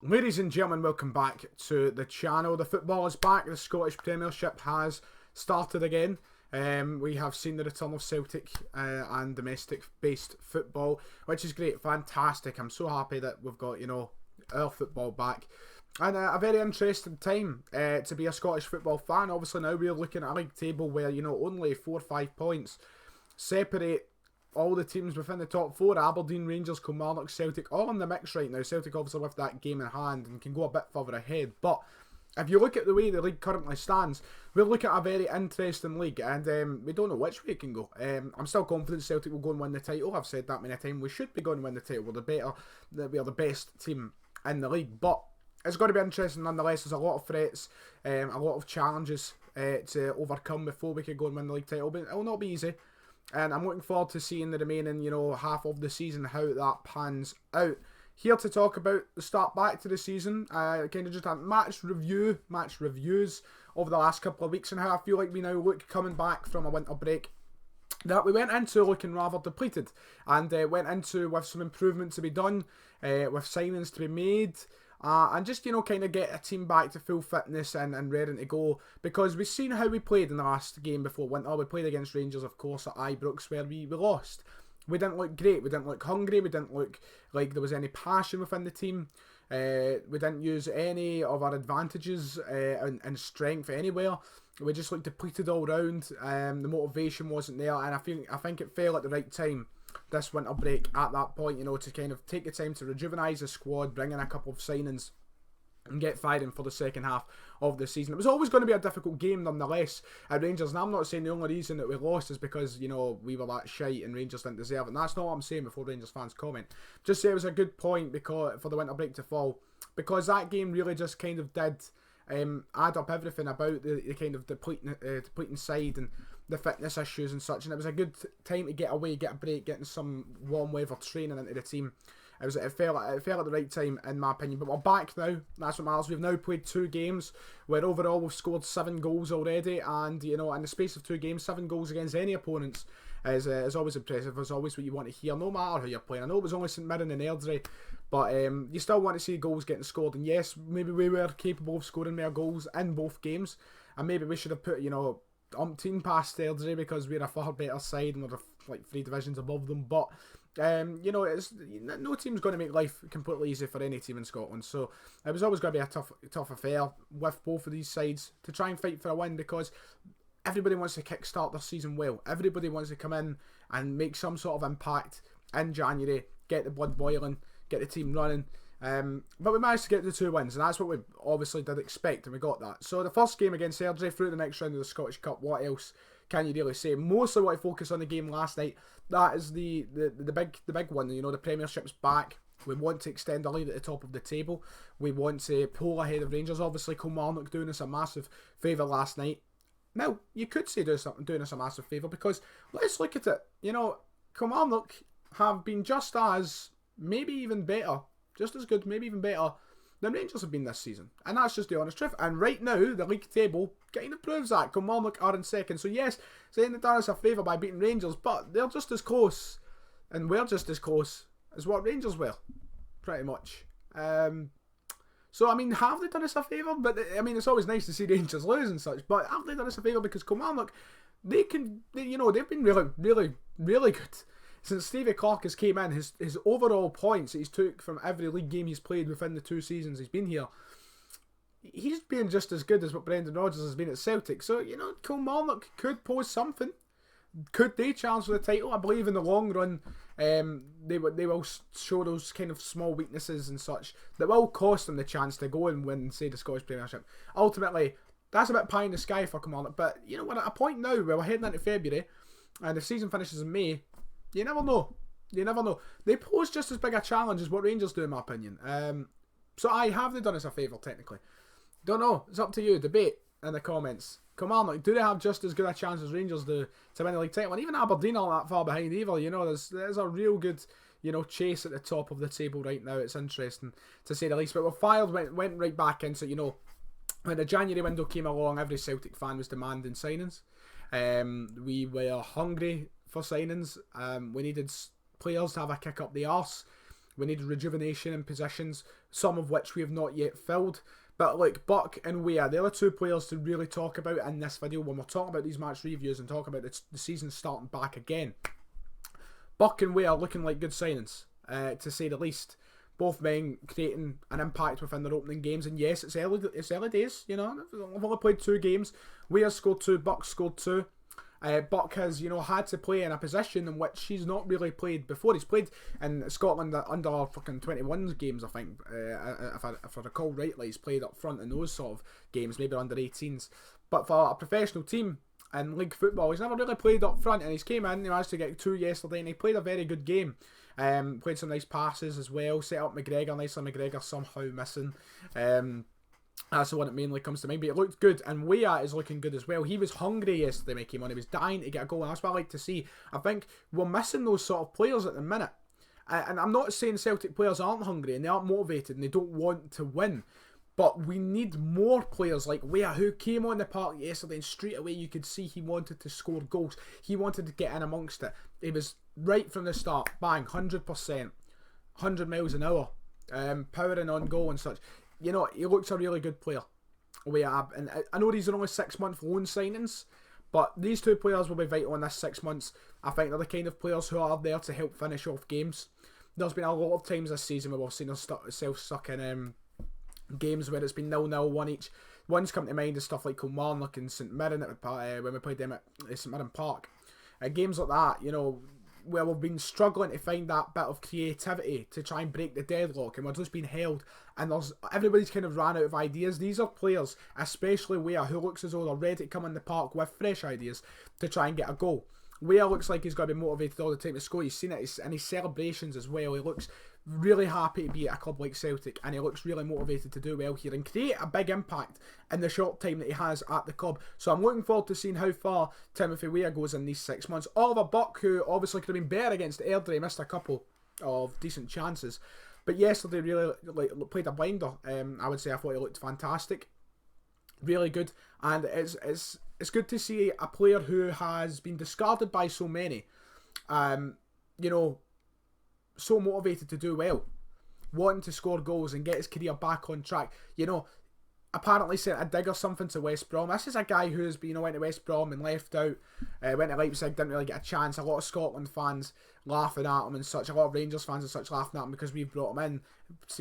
Ladies and gentlemen, welcome back to the channel. The football is back. The Scottish Premiership has started again. We have seen the return of Celtic and domestic-based football, which is great, fantastic. I'm so happy that we've got, our football back. And a very interesting time to be a Scottish football fan. Obviously now we're looking at a league table where, only 4 or 5 points separate all the teams within the top 4, Aberdeen, Rangers, Kilmarnock, Celtic, all in the mix right now. Celtic obviously with that game in hand and can go a bit further ahead. But if you look at the way the league currently stands, we're looking at a very interesting league, and we don't know which way it can go. I'm still confident Celtic will go and win the title. I've said that many times. We should be going to win the title. We are the best team in the league. But it's going to be interesting nonetheless. There's a lot of threats, a lot of challenges to overcome before we can go and win the league title. But it will not be easy. And I'm looking forward to seeing the remaining, half of the season, how that pans out. Here to talk about the start back to the season, kind of just a match reviews over the last couple of weeks and how I feel like we now look coming back from a winter break that we went into looking rather depleted and went into with some improvement to be done, with signings to be made. And just, kind of get a team back to full fitness and ready to go. Because we've seen how we played in the last game before winter. We played against Rangers, of course, at Ibrox, where we lost. We didn't look great. We didn't look hungry. We didn't look like there was any passion within the team. We didn't use any of our advantages and strength anywhere. We just looked depleted all round. The motivation wasn't there. And I think it fell at the right time, this winter break, at that point, to kind of take the time to rejuvenise the squad, bring in a couple of signings and get firing for the second half of the season. It was always going to be a difficult game nonetheless at Rangers, and I'm not saying the only reason that we lost is because, we were that shite and Rangers didn't deserve it, and that's not what I'm saying before Rangers fans comment. Just say it was a good point for the winter break to fall, because that game really just kind of did add up everything about the kind of depleting side and the fitness issues and such, and it was a good time to get away, get a break, getting some warm weather training into the team. It fell at the right time, in my opinion. But we're back now. That's what matters. We've now played 2 games where overall we've scored 7 goals already, and in the space of 2 games, 7 goals against any opponents is always impressive. It's always what you want to hear, no matter who you're playing. I know it was only St Mirren and Airdrie, but you still want to see goals getting scored. And yes, maybe we were capable of scoring more goals in both games, and maybe we should have put umpteen past Airdrie because we're a far better side and we're like 3 divisions above them. But it's no team's going to make life completely easy for any team in Scotland. So it was always going to be a tough affair with both of these sides to try and fight for a win, because everybody wants to kickstart their season well. Everybody wants to come in and make some sort of impact in January, get the blood boiling, get the team running. But we managed to get the 2 wins, and that's what we obviously did expect, and we got that. So the first game against Airdrie through the next round of the Scottish Cup, what else can you really say? Mostly what I focus on the game last night, that is the big one. The Premiership's back. We want to extend a lead at the top of the table. We want to pull ahead of Rangers. Obviously, Kilmarnock doing us a massive favour last night. Now, you could say doing us a massive favour, because let's look at it. Kilmarnock have been just as, maybe even better, just as good, maybe even better than Rangers have been this season. And that's just the honest truth. And right now, the league table kind of proves that. Kilmarnock are in second. So yes, saying they've done us a favour by beating Rangers, but they're just as close, and we're just as close as what Rangers were, pretty much. So, have they done us a favour? But, it's always nice to see Rangers lose and such, but have they done us a favour? Because Kilmarnock, they've been really, really, really good. Since Stevie Clark has came in, his overall points that he's took from every league game he's played within the 2 seasons he's been here, he's been just as good as what Brendan Rodgers has been at Celtic. So, Kilmarnock could pose something. Could they challenge for the title? I believe in the long run, they will show those kind of small weaknesses and such that will cost them the chance to go and win, say, the Scottish Premiership. Ultimately, that's a bit pie in the sky for Kilmarnock, but we're at a point now where we're heading into February, and the season finishes in May. You never know. They pose just as big a challenge as what Rangers do, in my opinion. So have they done us a favour, technically? Don't know. It's up to you. Debate in the comments. Kilmarnock, do they have just as good a chance as Rangers do to win the league title? And even Aberdeen aren't that far behind either. There's a real good, chase at the top of the table right now. It's interesting, to say the least. But went right back into, when the January window came along, every Celtic fan was demanding signings. We were hungry for signings. We needed players to have a kick up the arse. We need rejuvenation in positions, some of which we have not yet filled. But look, Buck and Weah, they're the two players to really talk about in this video when we're talking about these match reviews and talking about the season starting back again. Buck and Weah are looking like good signings, to say the least. Both men creating an impact within their opening games, and yes, it's early days. You know, I've only played 2 games. Weah scored 2, Buck scored 2. Buck has, had to play in a position in which he's not really played before. He's played in Scotland under fucking 21s games, I think. If I recall rightly, he's played up front in those sort of games, maybe under 18s. But for a professional team in league football, he's never really played up front, and he's came in, he managed to get 2 yesterday, and he played a very good game. Played some nice passes as well, set up McGregor nicely. McGregor somehow missing. That's the one that mainly comes to mind, but it looked good, and Weah is looking good as well. He was hungry yesterday when he came on. He was dying to get a goal, and that's what I like to see. I think we're missing those sort of players at the minute. And I'm not saying Celtic players aren't hungry and they aren't motivated and they don't want to win, but we need more players like Weah, who came on the park yesterday and straight away you could see he wanted to score goals. He wanted to get in amongst it. He was right from the start, bang, 100%, 100 miles an hour, powering on goal and such. He looks a really good player. Weah, and I know these are only 6-month loan signings, but these 2 players will be vital in this 6 months. I think they're the kind of players who are there to help finish off games. There's been a lot of times this season where we've seen ourselves stuck in games where it's been 0-0, 1 each. One's come to mind is stuff like Kilmarnock and St Mirren when we played them at St Mirren Park. Games like that, where we've been struggling to find that bit of creativity to try and break the deadlock, and we're just being held, and everybody's kind of ran out of ideas. These are players, especially Weah, who looks as though they're ready to come in the park with fresh ideas to try and get a goal. Weah looks like he's got to be motivated all the time to score. You've seen it in his celebrations as well. He looks really happy to be at a club like Celtic, and he looks really motivated to do well here and create a big impact in the short time that he has at the club. So I'm looking forward to seeing how far Timothy Weah goes in these 6 months. Oliver Buck, who obviously could have been better against Airdrie, missed a couple of decent chances, but yesterday really played a blinder. I would say I thought he looked fantastic, really good, and it's good to see a player who has been discarded by so many, so motivated to do well, wanting to score goals and get his career back on track. Apparently sent a dig or something to West Brom. This is a guy who's went to West Brom and left out, went to Leipzig, didn't really get a chance. A lot of Scotland fans laughing at him and such, a lot of Rangers fans and such laughing at him because we've brought him in.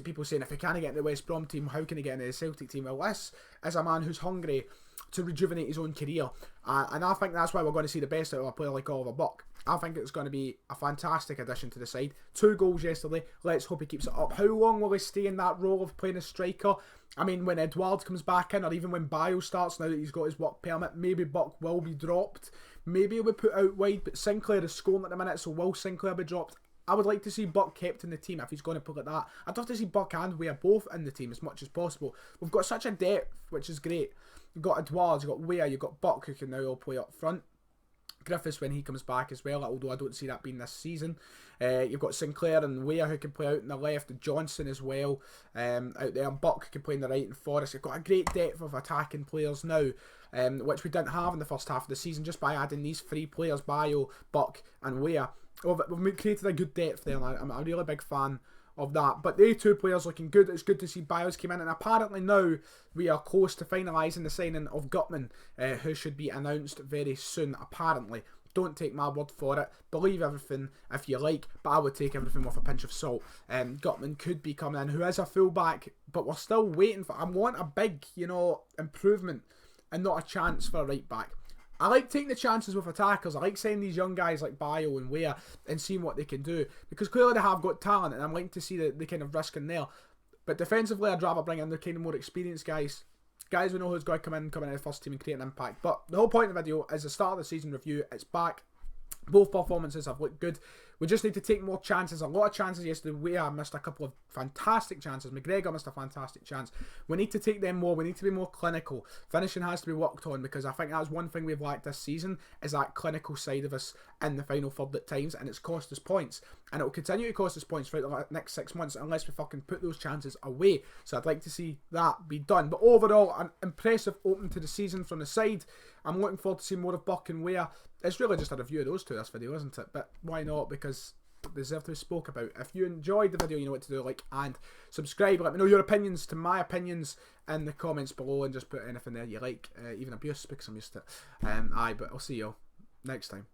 People saying if he can't get into the West Brom team, how can he get into the Celtic team? Well, this is a man who's hungry to rejuvenate his own career, and I think that's why we're going to see the best out of a player like Oliver Buck. I think it's going to be a fantastic addition to the side. 2 goals yesterday. Let's hope he keeps it up. How long will he stay in that role of playing a striker? I mean, when Edouard comes back in, or even when Bio starts, now that he's got his work permit, maybe Buck will be dropped. Maybe he'll be put out wide, but Sinclair is scoring at the minute, so will Sinclair be dropped? I would like to see Buck kept in the team if he's going to put it that. I'd love to see Buck and Weah both in the team as much as possible. We've got such a depth, which is great. You've got Edouard, you've got Weah, you've got Buck, who can now all play up front. Griffiths when he comes back as well, although I don't see that being this season. You've got Sinclair and Weah who can play out on the left, Johnson as well out there, and Buck can play on the right, and Forrest. You've got a great depth of attacking players now, which we didn't have in the first half of the season. Just by adding these 3 players, Bio, Buck and Weah, we've created a good depth there, and I'm a really big fan of that. But the 2 players looking good. It's good to see Bios came in, and apparently now we are close to finalising the signing of Gutman, who should be announced very soon, apparently. Don't take my word for it. Believe everything if you like, but I would take everything with a pinch of salt. Gutman could be coming in, who is a fullback, but we're still waiting for. I want a big, improvement and not a chance for a right back. I like taking the chances with attackers. I like saying these young guys like Bio and Weah and seeing what they can do, because clearly they have got talent, and I'm liking to see the kind of risk in there. But defensively, I'd rather bring in the kind of more experienced guys. Guys we know who's going to come in the first team and create an impact. But the whole point of the video is the start of the season review. It's back. Both performances have looked good. We just need to take more chances. A lot of chances yesterday. Weah missed a couple of fantastic chances. McGregor missed a fantastic chance. We need to take them more. We need to be more clinical. Finishing has to be worked on, because I think that's one thing we've lacked this season, is that clinical side of us in the final third at times, and it's cost us points. And it will continue to cost us points throughout the next 6 months unless we fucking put those chances away. So I'd like to see that be done. But overall, an impressive opening to the season from the side. I'm looking forward to seeing more of Buck and Weah. It's really just a review of those 2, this video, isn't it? But why not? Because deserve to be spoke about. If you enjoyed the video, you know what to do. Like and subscribe. Let me know your opinions to my opinions in the comments below, and just put anything there you like, even abuse, because I'm used to it. But I'll see you all next time.